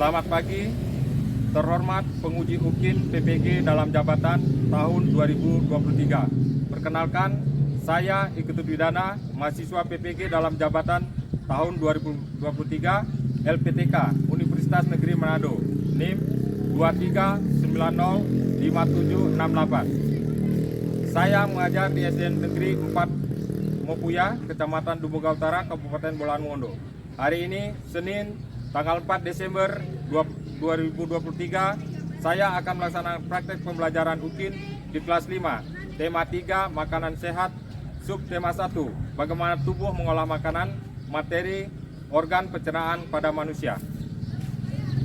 Selamat pagi, terhormat penguji UKIN PPG dalam jabatan tahun 2023. Perkenalkan, saya Iketut Widana, mahasiswa PPG dalam jabatan tahun 2023 LPTK Universitas Negeri Manado, NIM 23905768. Saya mengajar di SDN Negeri 4 Mopuya, Kecamatan Dumbuga Utara, Kabupaten Bolaang Mongondo. Hari ini, Senin, tanggal 4 Desember 2023, saya akan melaksanakan praktek pembelajaran UKIN di kelas 5, tema 3, makanan sehat, sub tema 1, bagaimana tubuh mengolah makanan, materi, organ pencernaan pada manusia.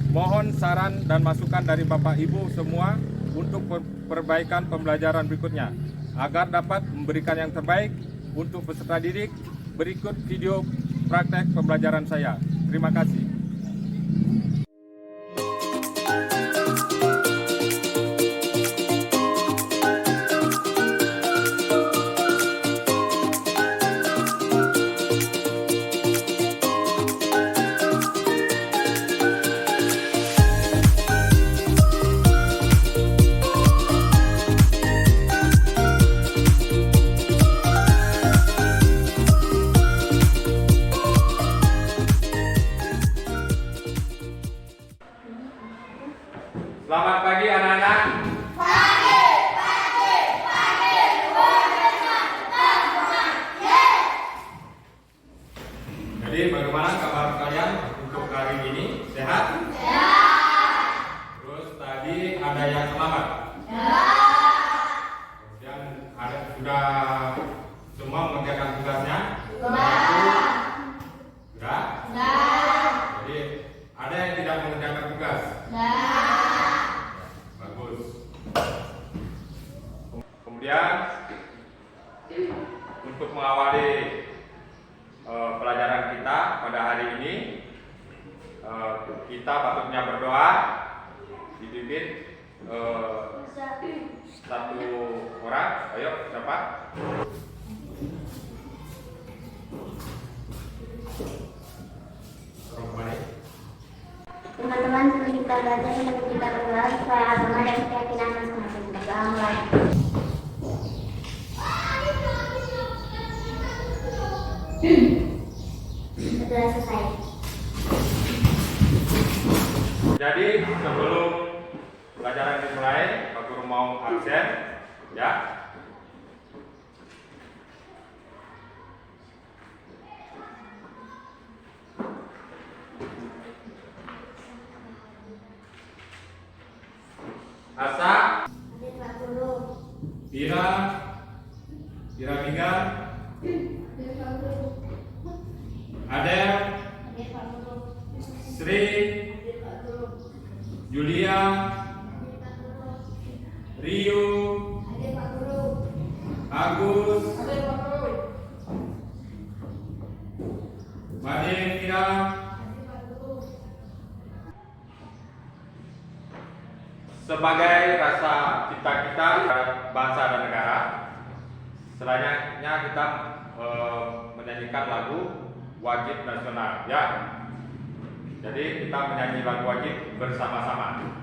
Mohon saran dan masukan dari Bapak Ibu semua untuk perbaikan pembelajaran berikutnya, agar dapat memberikan yang terbaik untuk peserta didik. Berikut video praktek pembelajaran saya. Terima kasih. Selamat pagi anak-anak. Jadi bagaimana kabar kalian untuk hari ini? Sehat? Terus tadi ada yang selamat? Kemudian sudah semua mengerjakan tugasnya? Sudah? Jadi ada yang tidak mengerjakan tugas? Kemudian untuk mengawali pelajaran kita pada hari ini, kita patutnya berdoa dipimpin satu orang. Ayo, siapa? Teman-teman, sebelum kita belajar, kita berdoa supaya agama dan keyakinan masing-masing. Berdoa mulai. Sudah selesai. Jadi sebelum pelajaran dimulai, Pak Guru mau absen, ya. Asa, Hadir Pak Guru. Ira Minggar, Hadir Pak Guru. Adel, Hadir Pak Guru. Sri, Hadir Pak Guru. Julia, Hadir Pak Guru. Rio, Hadir Pak Guru. Agus, Hadir Pak Guru. Made Mira. Hadir Pak Guru. Sebagai rasa cita kita bangsa dan negara, selanjutnya kita menyanyikan lagu wajib nasional, ya. Jadi kita menyanyi lagu wajib bersama-sama.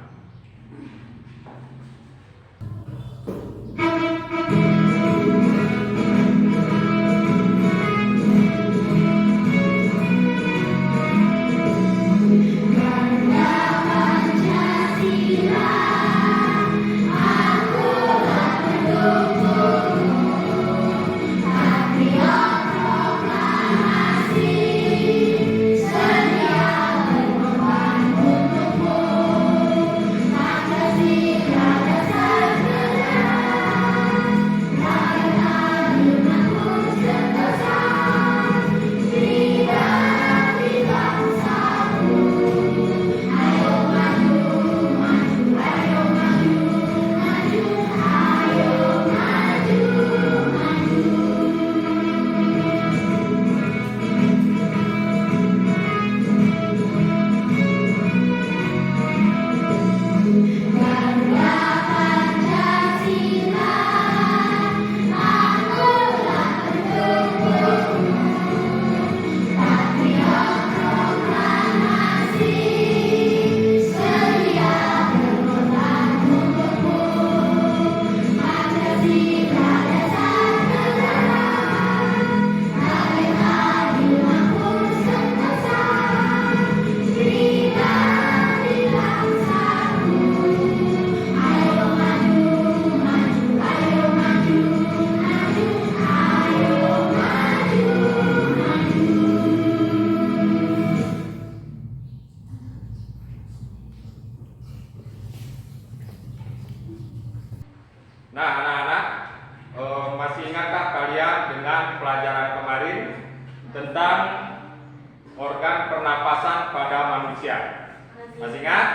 Masih ingat?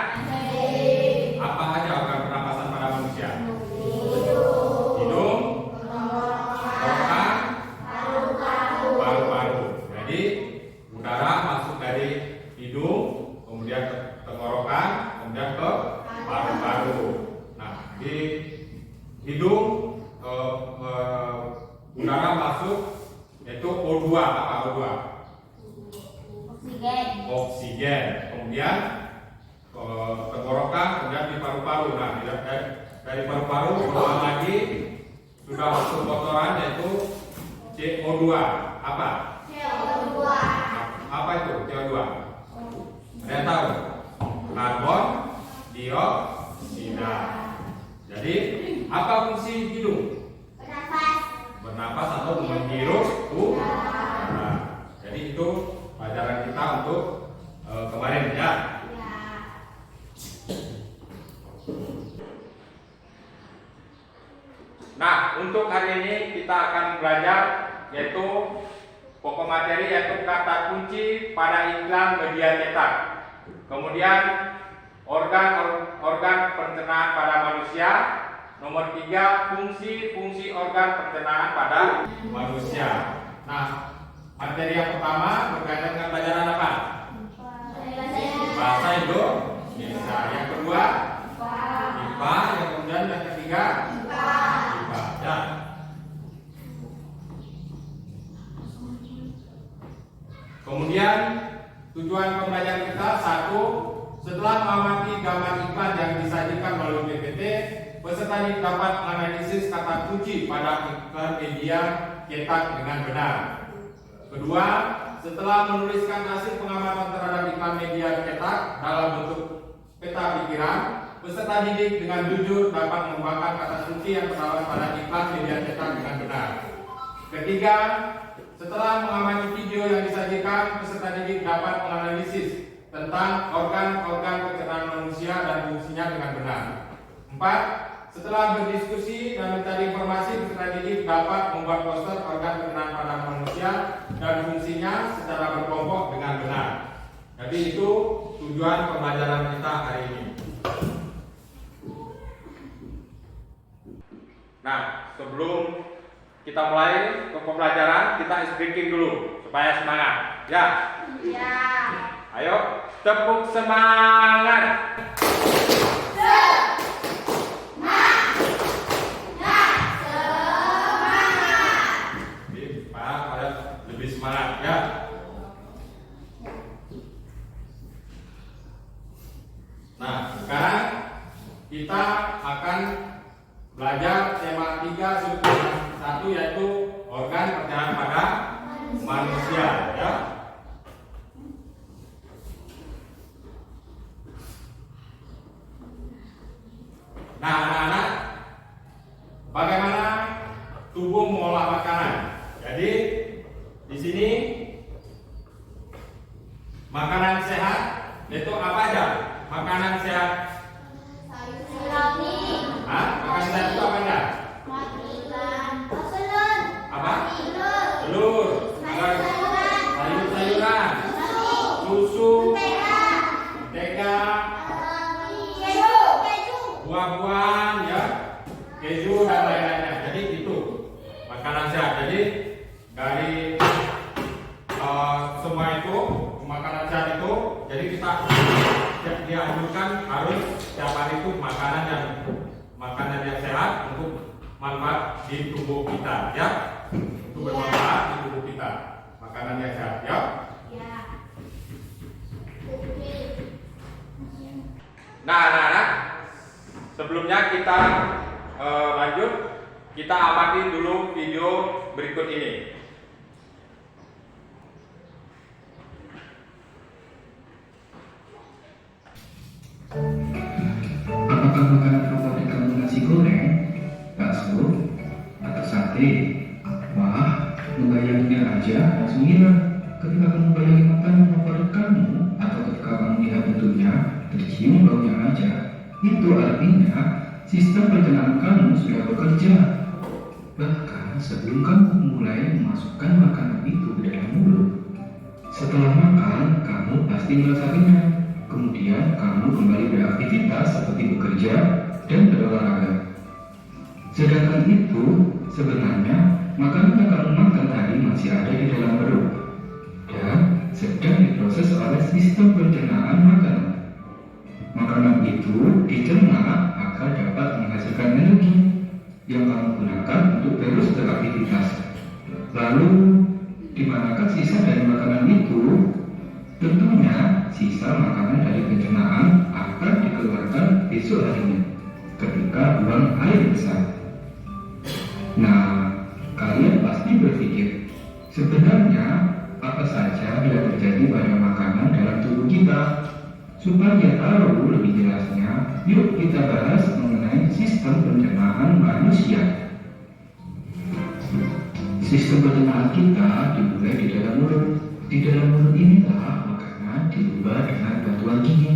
Apa aja organ pernapasan pada manusia? Hidung, tenggorokan, paru-paru. Jadi udara masuk dari hidung, kemudian ke tenggorokan, kemudian ke paru-paru. Nah, di hidung udara masuk yaitu O2. Apa O2? Oksigen. Kemudian tenggorokan, kemudian di paru-paru. Nah, dari paru-paru keluar lagi sudah masuk kotoran yaitu CO2. Apa? Apa itu CO2? Ada yang tahu? Karbon dioksida. Jadi apa fungsi hidung? Bernapas atau menghirup udara. Jadi itu pelajaran kita untuk kemarin ya. Nah, untuk hari ini kita akan belajar yaitu pokok materi yaitu kata kunci pada iklan media cetak. Kemudian organ pencernaan pada manusia. Nomor 3, fungsi organ pencernaan pada manusia. Nah, materi yang pertama berkaitan dengan pelajaran apa? Bahasa Indonesia. Yang kedua, IPA. Yang kemudian yang ketiga, IPA. Ya. Kemudian tujuan pembelajaran kita 1, setelah mengamati gambar iklan yang disajikan melalui PPT, peserta didik dapat menganalisis kata kunci pada iklan media cetak dengan benar. Kedua, setelah menuliskan hasil pengamatan terhadap iklan media cetak dalam bentuk peta pikiran, peserta didik dengan jujur dapat mengembangkan kata kunci yang terdapat pada iklan media cetak dengan benar. Ketiga, setelah mengamati video yang disajikan, peserta didik dapat menganalisis tentang organ-organ pencernaan manusia dan fungsinya dengan benar. 4. Setelah berdiskusi dan mencari informasi, peserta didik dapat membuat poster organ pencernaan pada manusia dan fungsinya secara berkelompok dengan benar. Jadi itu tujuan pembelajaran kita hari ini. Nah, sebelum kita mulai ke pembelajaran, kita ice breaking dulu supaya semangat. Ya. Ya. Ayo, tepuk semangat. Lebih semangat ya. Nah, sekarang kita akan belajar tema 3 subtema 1 yaitu organ pencernaan pada manusia ya. Nah, anak-anak, bagaimana tubuh mengolah makanan? Jadi di sini makanan sehat itu apa aja? Makanan sehat. Makanan sehat itu apa aja? Apa? Telur, sayur-sayuran, susu, mentega, buah-buahan, ya, keju dan lain-lainnya. Jadi itu makanan sehat. Jadi dari semua itu makanan sehat itu, jadi kita dianjurkan harus setiap hari itu makanan yang sehat untuk manfaat di tubuh kita, ya, untuk bermanfaat di tubuh kita. Makanan yang sehat, ya. Nah, anak-anak, sebelumnya kita lanjut, kita amati dulu video berikut ini. Apakah makanan favorit kamu nasi goreng, bakso, atau sate? Wah, membayangnya aja langsung gila. Ketika kamu bayangin makanan favorit kamu, atau ketika kamu lihat bentuknya, tercium baunya aja, itu artinya sistem pencernaan kamu sudah bekerja. Bahkan sebelum kamu mulai memasukkan makanan itu ke dalam mulut. Setelah makan, kamu pasti merasa kenyang. kemudian kamu kembali beraktivitas seperti bekerja dan berolahraga. Sedangkan itu, sebenarnya makanan yang kamu makan tadi masih ada di dalam perut dan sedang diproses oleh sistem pencernaan makanan. Makanan itu dicerna agar dapat menghasilkan energi yang kamu gunakan untuk terus beraktivitas. Lalu, di manakah sisa dari makanan itu? Tentunya sisa makanan dari pencernaan akan dikeluarkan besok harinya ketika buang air besar. Nah, kalian pasti berpikir, sebenarnya apa saja yang terjadi pada makanan dalam tubuh kita? Supaya tahu lebih jelasnya, yuk kita bahas mengenai sistem pencernaan manusia. Sistem pencernaan kita dimulai di dalam mulut. Di dalam mulut inilah makanan diubah dengan bantuan gigi.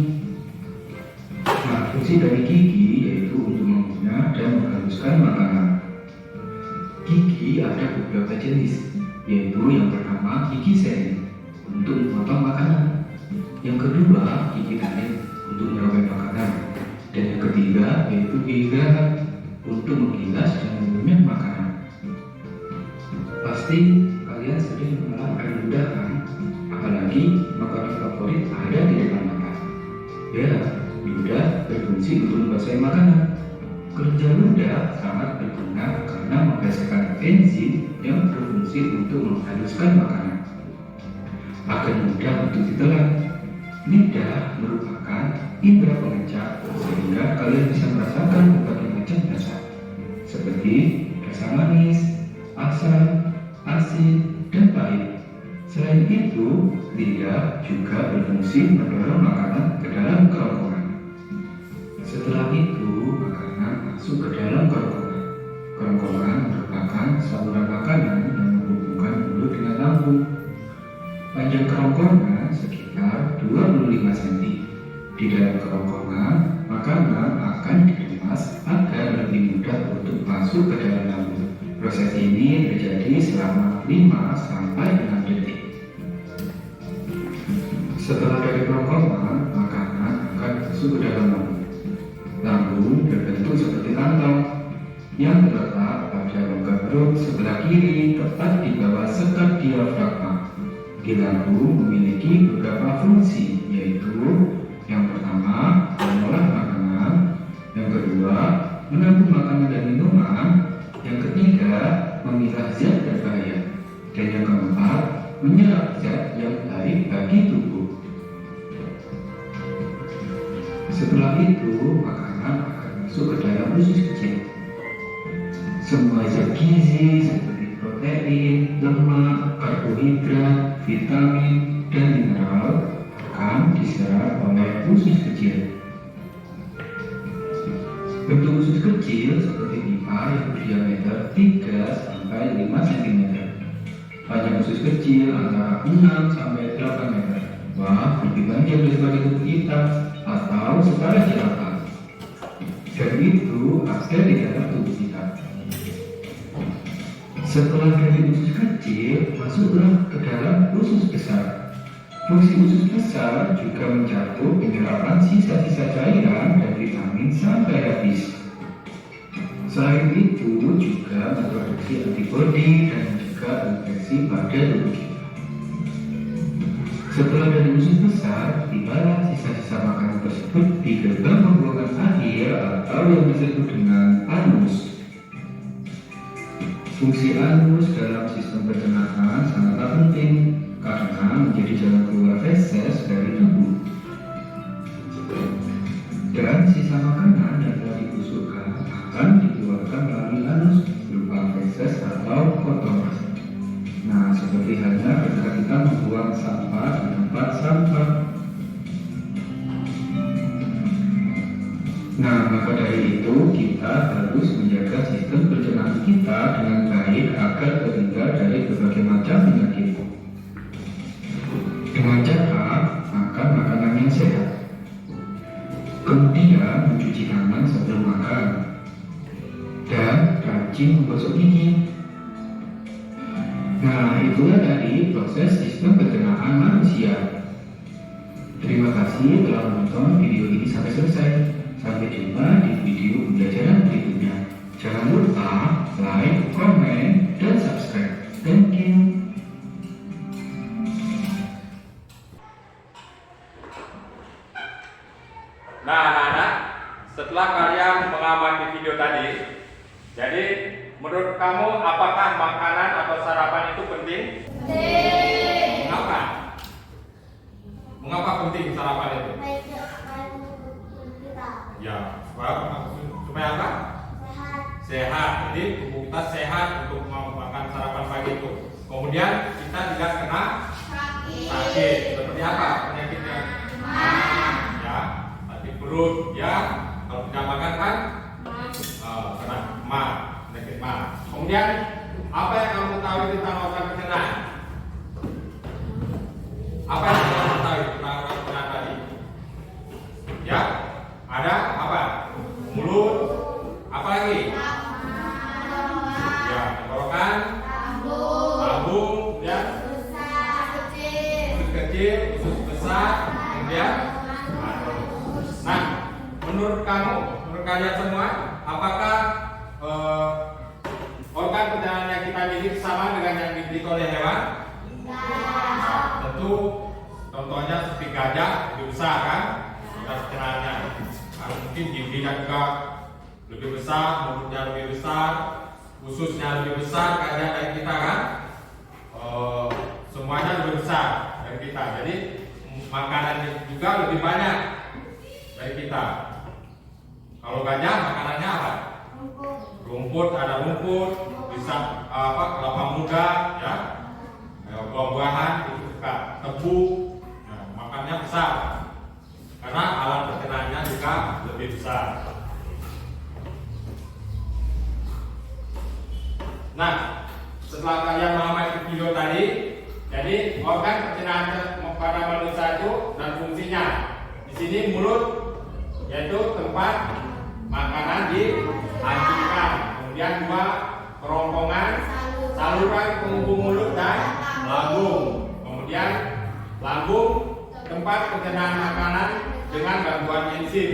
Nah, fungsi dari gigi yaitu untuk mengunyah dan menghaluskan makanan. Gigi ada beberapa jenis, yaitu yang pertama gigi seri untuk memotong makanan, yang kedua gigi taring untuk merobek makanan, dan yang ketiga yaitu gigi geraham untuk menggilas dan mengunyah makanan. Pasti kalian sering mengenal air ludah kan? Apalagi makanan favorit ada di depan mata. Ya, ludah berfungsi untuk membasahi makanan. Kerja ludah sangat berguna karena menghasilkan enzim yang berfungsi untuk menghaluskan makanan agar mudah untuk ditelan. Lidah merupakan indera pengencer sehingga kalian bisa merasakan berbagai macam rasa seperti rasa manis, asam, asin, dan pahit. Selain itu, lidah juga berfungsi mendorong makanan ke dalam kerongkongan. Setelah itu, makanan masuk ke dalam kerongkongan. Kerongkongan merupakan saluran makanan yang menghubungkan mulut dengan lambung. Panjang kerongkongan sekitar 25 cm. Di dalam kerongkongan, makanan akan dikemas agar lebih mudah untuk masuk ke dalam lambung. Proses ini terjadi selama 5-6 detik. Setelah dari kerongkongan, makanan akan masuk ke dalam lambung. Lambung berbentuk seperti kantong yang terletak pada rongga perut sebelah kiri tepat di bawah sekat diafragma. Di lambung memiliki beberapa fungsi, yaitu yang pertama mengolah makanan, yang kedua menampung makanan dan minuman, yang ketiga memilah zat berbahaya, dan yang keempat menyerap zat yang baik bagi tubuh. Setelah itu makanan akan masuk ke dalam usus kecil. Semua zat gizi seperti protein, lemak, karbohidrat, vitamin, dan mineral akan diserap oleh usus kecil. Bentuk usus kecil seperti pipa yang berdiameter 3-5 cm. Panjang usus kecil antara 6-8 meter. Wah, lebih panjang daripada tubuh kita atau setara jerapah. Dan itu ada di dalam tubuh kita. Setelah dari usus kecil, masuklah ke dalam usus besar. Fungsi usus besar juga mencakup penyerapan sisa-sisa cairan dan vitamin sampai habis. Selain itu juga memproduksi antibodi dan mencegah infeksi pada tubuh kita. Setelah dari usus besar, tibalah sisa-sisa makanan tersebut di gerbang pembuangan akhir atau yang disebut dengan anus. Fungsi anus dalam sistem pencernaan sangatlah penting karena menjadi jalan keluar feses dari tubuh. Dan sisa makanan yang telah dibusukkan akan dikeluarkan melalui anus berupa feses atau kotoran. Nah, seperti halnya ketika kita membuang sampah di tempat sampah. Nah, maka dari itu kita harus menjaga sistem pencernaan kita dengan baik agar terhindar dari berbagai macam penyakit. Dengan cara makan makanan yang sehat, kemudian mencuci tangan sebelum makan, dan rajin menggosok gigi. Nah, itulah dari proses sistem pencernaan manusia. Terima kasih. kasih telah menonton video ini sampai selesai. Sampai jumpa di video pembelajaran berikutnya. Jangan lupa like, comment, dan subscribe. Thank you. Nah, anak-anak, setelah kalian mengamati video tadi, jadi menurut kamu apakah makanan atau sarapan itu penting? Penting. Mengapa? Mengapa penting sarapan itu? Ya, supaya apa? Sehat. Jadi tubuh kita sehat untuk makan sarapan pagi itu. Kemudian kita tidak kena sakit. Seperti apa penyakitnya? Ya, sakit perut. Ya, kalau tidak makan kan kena ma, penyakit ma. Kemudian apa yang kamu tahu tentang organ pencernaan? Apa yang kamu tahu tentang organ pencernaan tadi? Ya, ada apa? Mulut. Apa lagi? Ya, tenggorokan, lambung, ya, usus kecil, usus besar, kemudian. Nah, menurut kalian semua, apakah organ pencernaan yang kita miliki sama dengan yang dimiliki oleh hewan? Tentu, contohnya seperti gajah lebih besar kan, organ pencernaannya. Mungkin giginya juga lebih besar, mulutnya lebih besar, ususnya lebih besar dari kita kan, semuanya lebih besar dari kita. Jadi makanannya juga lebih banyak dari kita. Kalau gajah makanannya apa? Rumput, ada rumput, bisa kelapa muda, ya, buah-buahan itu juga, tebu, ya, makannya besar. Karena alat pencernaannya juga lebih besar. Nah, setelah kalian mengamati video tadi, jadi organ pencernaan pada manusia itu dan fungsinya. Di sini mulut, yaitu tempat makanan dihancurkan. Kemudian dua kerongkongan, saluran penghubung mulut dan lambung. Kemudian lambung, tempat pencernaan makanan dengan gangguan enzim.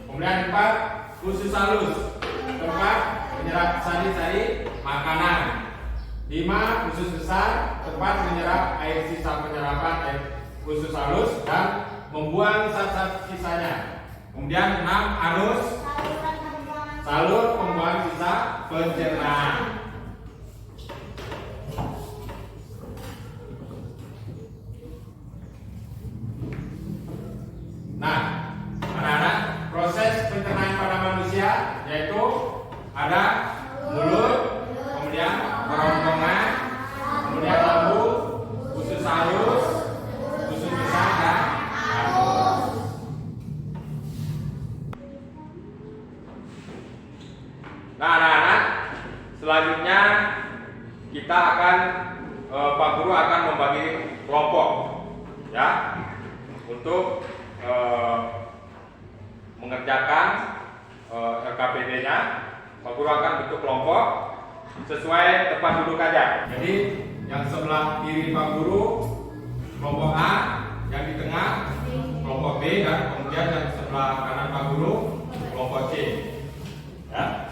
Kemudian 4, usus halus, tempat menyerap sari-sari makanan. 5, usus besar, tempat menyerap air sisa penyerapan air usus halus dan membuang zat-zat sisanya. Kemudian 6, anus, salur pembuangan sisa pencernaan. Nah, anak-anak, proses pencernaan pada manusia yaitu ada mulut, kemudian kerongkongan, kemudian lambung, usus halus, usus besar dan anus. Nah, anak-anak, selanjutnya kita akan Pak Guru akan membagi kelompok, ya, untuk mengerjakan LKPD-nya. Pak Guru akan bentuk kelompok sesuai tempat duduk aja. Jadi yang sebelah kiri Pak Guru kelompok A, yang di tengah kelompok B, dan kemudian yang sebelah kanan Pak Guru kelompok C. Ya.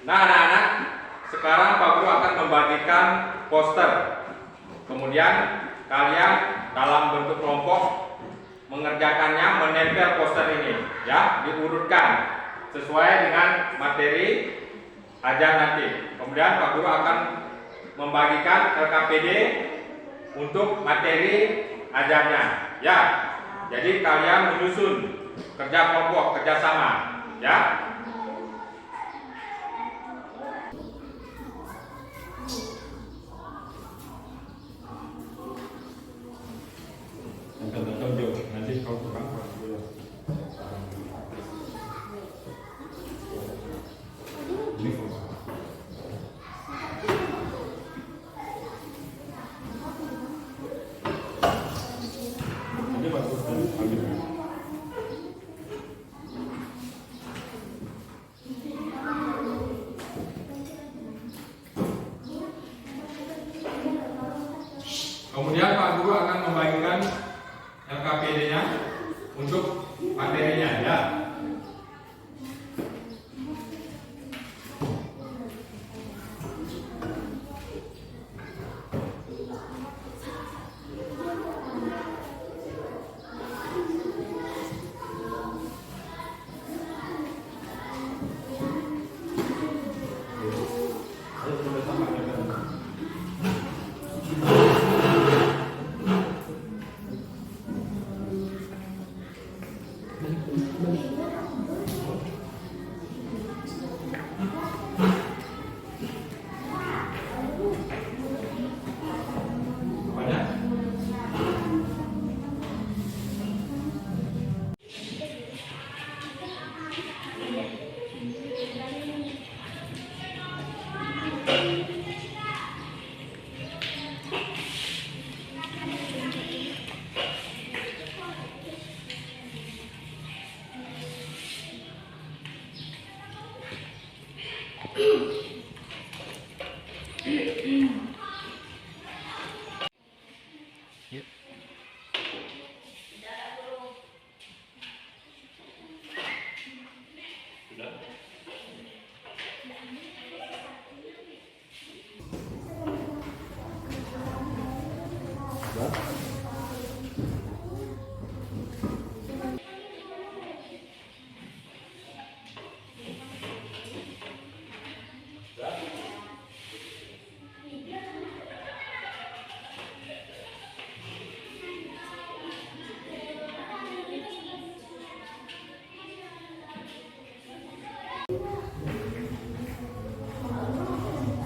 Nah, anak-anak, sekarang Pak Guru akan membagikan poster. Kemudian kalian dalam bentuk kelompok mengerjakannya, menempel poster ini, ya, diurutkan sesuai dengan materi ajar nanti. Kemudian Pak Guru akan membagikan LKPD untuk materi ajarnya, ya. Jadi kalian menyusun kerja kelompok, kerjasama, ya. Nanti kau kurang ini bagus, ambil.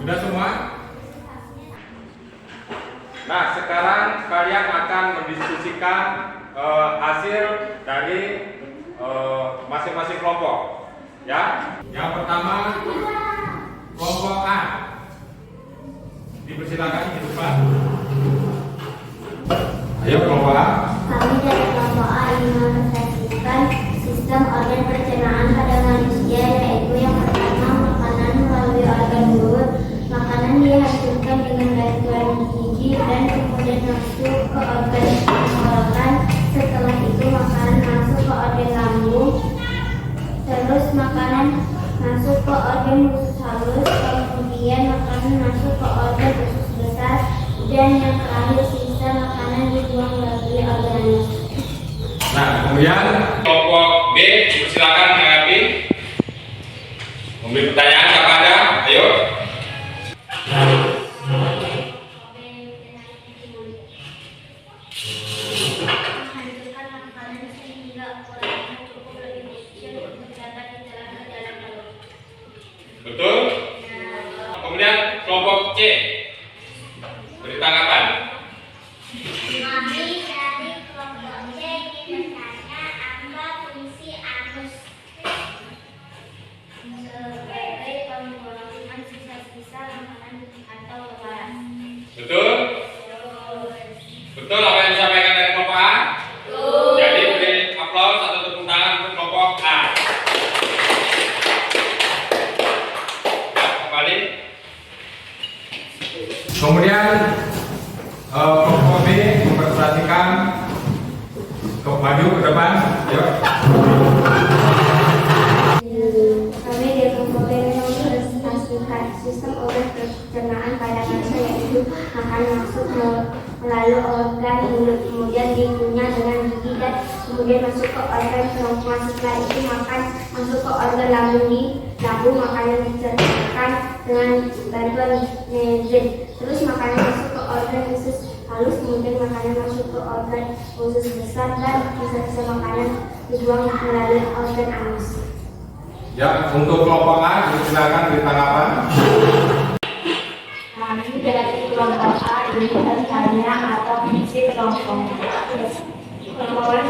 Sudah semua? Nah, sekarang kalian akan mendiskusikan hasil dari masing-masing kelompok. Ya, yang pertama kelompok A. Dipersilakan di depan. Ayo kelompok A. Kami dari kelompok A ingin mempresentasikan sistem organ pencernaan pada manusia, yaitu yang pertama makanan melalui organ mulut. Makanan dihasilkan dengan bantuan gigi dan kemudian masuk ke organ tenggorokan. Setelah itu makanan masuk ke organ lambung. Terus makanan masuk ke organ usus halus. Kemudian makanan masuk ke organ usus besar. Dan yang terakhir sisa makanan dibuang melalui organ anus. Nah, kemudian kelompok B, silakan menanggapi. Memberi pertanyaan siapa ada? Ayo. Menghancurkan makanan sehingga ukurannya cukup lebih kecil untuk dapat ditelan ke dalam perut. Betul? Kemudian kelompok C. Beri tanggapan. Kami dari kelompok C ingin bertanya apa fungsi anus sebagai penggolongan sisa-sisa makanan atau lebaran. Betul? Betul apa yang disampaikan dari kelompok A? Betul. Jadi beri aplaus atau tepuk tangan untuk kelompok A. Ya, kembali. Kemudian kelompok B memperhatikan maju ke depan. Ayo. Kami dari kelompok B mempresentasikan sistem organ pencernaan pada manusia, yaitu makanan masuk melalui organ mulut, kemudian dikunyah dengan gigi dan kemudian masuk ke organ kerongkongan. Setelah itu makan masuk ke organ lambung. Di lambung makanan dicernakan dengan bantuan mezin. Terus makanan masuk ke organ usus halus, kemudian makanan masuk ke organ usus besar dan sisa-sisa makanan dibuang melalui organ anus. Ya, untuk kelompok A silakan beri tanggapan. Kami dari kelompok A ini bertanya apa fungsi kerongkongan. Kerongkongan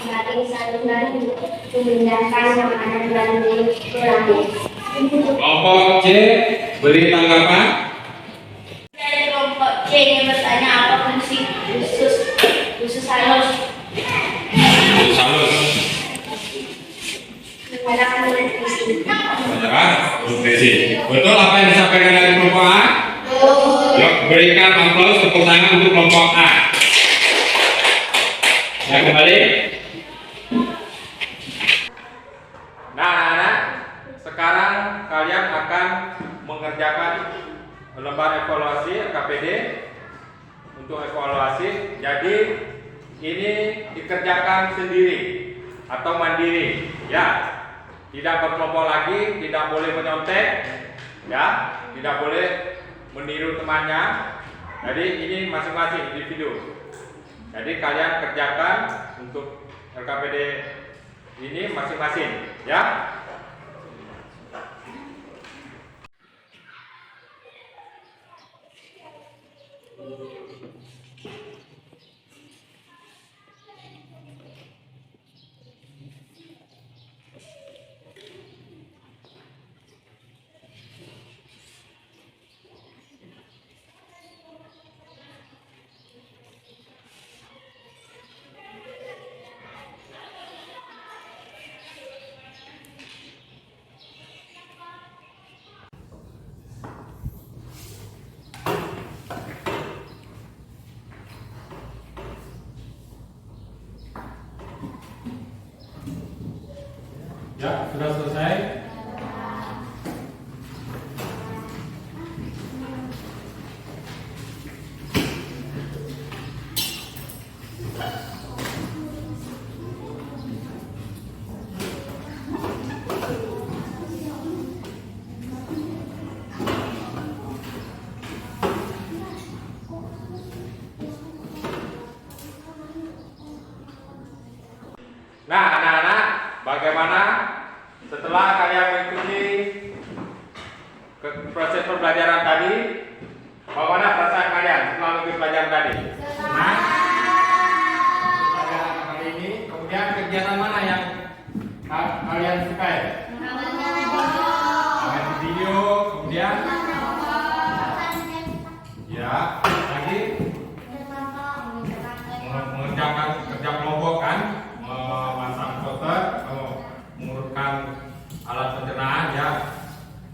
saling saluran memindahkan makanan melalui tulang. Kelompok C beri tanggapan. Dari kelompok C ingin bertanya apa fungsi usus halus. Menyalakan nutrisi. Menyerah nutrisi. Betul apa yang disampaikan dari kelompok A? Betul. Yuk berikan aplaus tepuk tangan untuk kelompok A. Ya, kembali. Nah, anak-anak, sekarang kalian akan mengerjakan lembar evaluasi KPD. Untuk evaluasi, jadi ini dikerjakan sendiri atau mandiri, ya. Tidak berkelompok lagi, tidak boleh menyontek, ya, tidak boleh meniru temannya. Jadi ini masing-masing individu. Jadi kalian kerjakan untuk LKPD ini masing-masing, ya. Ya, sudah selesai. Nah, anak-anak, bagaimana setelah kalian mengikuti proses pembelajaran tadi? Bagaimana perasaan kalian setelah mengikuti pelajaran tadi? Senang? Pelajaran kali ini, kemudian kegiatan mana yang kalian sukai? Main video, kemudian ya, lagi mengerjakan kerja kelompok kan? Memasang poster, mengurutkan alat pencernaan ya,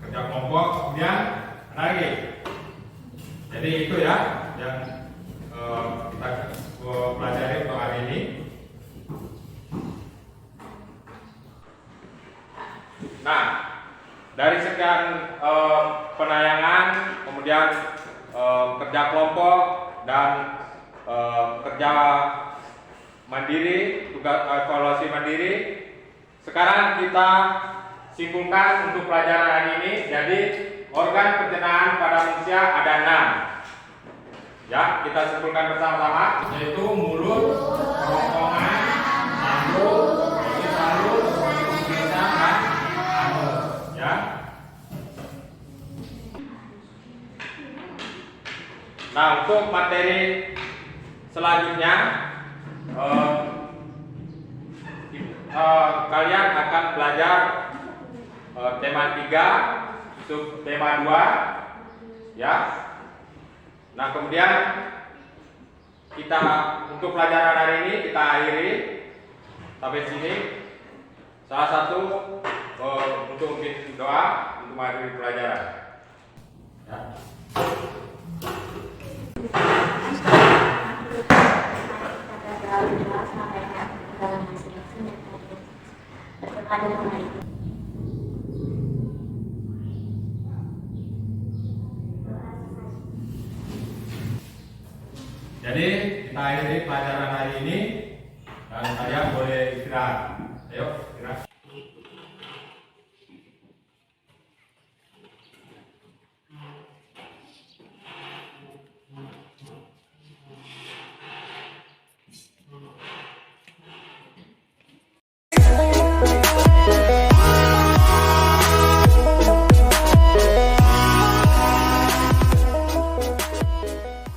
kerja kelompok, kemudian ada lagi. Jadi itu ya yang kita pelajari untuk hari ini. Nah, dari sekian penayangan, kemudian kerja kelompok dan kerja mandiri, tugas evaluasi mandiri. Sekarang kita simpulkan untuk pelajaran hari ini. Jadi organ pencernaan pada manusia ada 6. Ya, kita simpulkan bersama-sama, yaitu mulut, kerongkongan, lambung, halus, lisan dan anus. Ya. Nah, untuk materi selanjutnya kalian akan belajar tema 3, sub tema 2 ya. Nah, kemudian kita untuk pelajaran hari ini kita akhiri sampai sini. Salah satu untuk bikin doa untuk mengakhiri pelajaran ya. Jadi kita akhiri pelajaran hari ini dan kalian boleh istirahat. Ayo.